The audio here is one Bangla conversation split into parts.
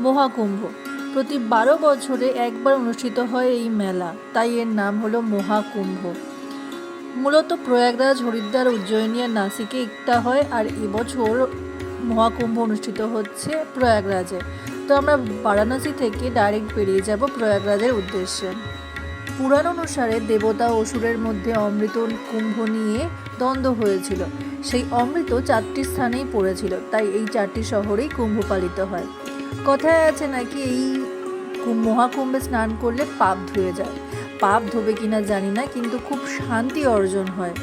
মহাকুম্ভ প্রতি 12 বছরে একবার অনুষ্ঠিত হয় এই মেলা, তাই এর নাম হলো মহাকুম্ভ। মূলত প্রয়াগরাজ, হরিদ্বার, উজ্জয়িনী আর নাসিকে একটা হয়, আর এবছর মহাকুম্ভ অনুষ্ঠিত হচ্ছে প্রয়াগরাজে। তো আমরা বারাণসী থেকে ডাইরেক্ট বেরিয়ে যাব প্রয়াগরাজের উদ্দেশ্যে। পুরাণ অনুসারে দেবতা ও অসুরের মধ্যে অমৃত কুম্ভ নিয়ে দ্বন্দ্ব হয়েছিল। সেই অমৃত 4টি স্থানেই পড়েছিল, তাই এই 4টি শহরেই কুম্ভ পালিত হয়। কথায় আছে নাকি এই মহাকুম্ভে স্নান করলে পাপ ধুয়ে যায়। পাপ ধোবে কিনা জানি না, কিন্তু খুব শান্তি অর্জন হয়,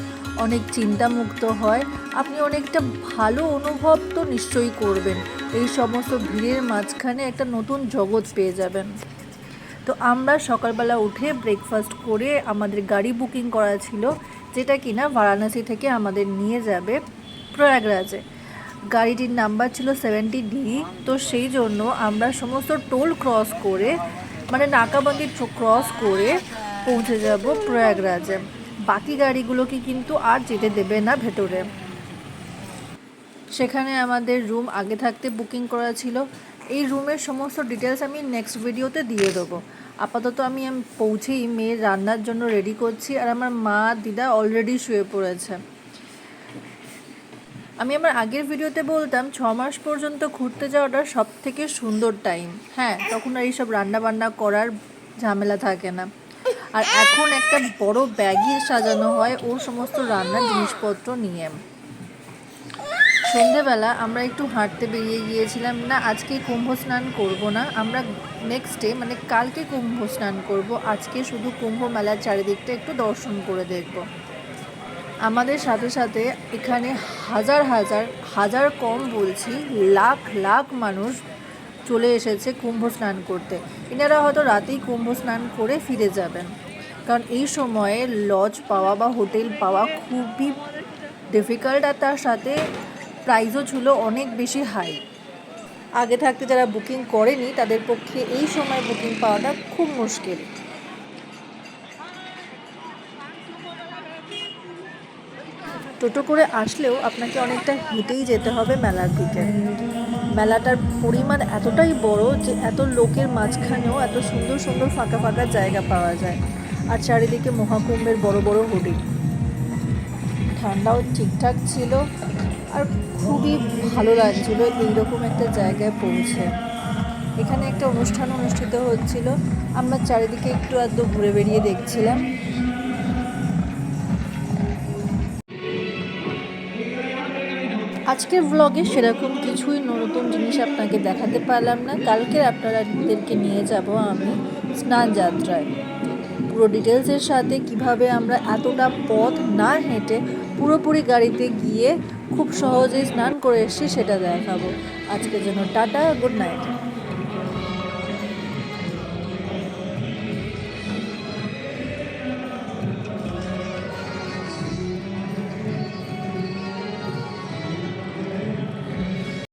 অনেক চিন্তামুক্ত হয়, আপনি অনেকটা ভালো অনুভব তো নিশ্চয়ই করবেন। এই সমস্ত ভিড়ের মাঝখানে একটা নতুন জগৎ পেয়ে যাবেন। তো আমরা সকালবেলা উঠে ব্রেকফাস্ট করে আমাদের গাড়ি বুকিং করা ছিল, যেটা কিনা বারাণসী থেকে আমাদের নিয়ে যাবে প্রয়াগরাজে। গাড়িটির নাম্বার ছিল 70D। তো সেই জন্য আমরা সমস্ত টোল ক্রস করে, মানে নাকাবন্দি ক্রস করে পৌঁছে যাব প্রয়াগরাজে। বাকি গাড়িগুলোকে কিন্তু আর যেতে দেবে না ভেতরে। সেখানে আমাদের রুম আগে থাকতে বুকিং করা ছিল। এই রুমের সমস্ত ডিটেলস আমি নেক্সট ভিডিওতে দিয়ে দেবো। আপাতত আমি পৌঁছেই মেয়ের রান্নার জন্য রেডি করছি, আর আমার মা দিদা অলরেডি শুয়ে পড়েছে। আমি আমার আগের ভিডিওতে বলতাম 6 মাস পর্যন্ত ঘুরতে যাওয়াটা সব থেকে সুন্দর টাইম। হ্যাঁ, তখন আর এইসব রান্নাবান্না করার ঝামেলা থাকে না। আর এখন একটা বড় ব্যাগই সাজানো হয় ওর সমস্ত রান্নার জিনিসপত্র নিয়ে। সন্ধেবেলা আমরা একটু হাঁটতে বেরিয়ে গিয়েছিলাম। না, আজকে কুম্ভ স্নান করব না, আমরা নেক্সট ডে মানে কালকে কুম্ভ স্নান করব। আজকে শুধু কুম্ভ মেলার চারিদিকটা একটু দর্শন করে দেখব। আমাদের সাথে সাথে এখানে হাজার হাজার হাজার কম বলছি, লাখ লাখ মানুষ চলে এসেছে কুম্ভ স্নান করতে। এনারা হয়তো রাতেই কুম্ভ স্নান করে ফিরে যাবেন, কারণ এই সময়ে লজ পাওয়া বা হোটেল পাওয়া খুবই ডিফিকাল্ট, আর তার সাথে প্রাইসও ছিল অনেক বেশি হাই। আগে থাকতে যারা বুকিং করেনি তাদের পক্ষে এই সময় বুকিং পাওয়াটা খুব মুশকিল। টোটো করে আসলেও আপনাকে অনেকটা হেঁটেই যেতে হবে মেলার দিকে। মেলাটার পরিমাণ এতটাই বড় যে এত লোকের মাঝখানেও এত সুন্দর সুন্দর ফাঁকা ফাঁকা জায়গা পাওয়া যায়, আর চারিদিকে মহাকুম্ভের বড় বড় হোর্ডিং। ঠান্ডাও ঠিকঠাক ছিল, আর খুবই ভালো লাগছিল এইরকম একটা জায়গায় পৌঁছে। এখানে একটা অনুষ্ঠান অনুষ্ঠিত হচ্ছিল, আমরা চারিদিকে একটু আধটু ঘুরে বেরিয়ে দেখছিলাম। আজকের ব্লগে সেরকম কিছুই নতুন জিনিস আপনাকে দেখাতে পারলাম না। কালকে আপনাদেরকে নিয়ে যাব আমি স্নান যাত্রায়, পুরো ডিটেলসের সাথে কিভাবে আমরা এতটা পথ না হেঁটে পুরোপুরি গাড়িতে গিয়ে খুব সহজেই স্নান করে এসেছি সেটা দেখাবো। আজকের জন্য টাটা, গুড নাইট।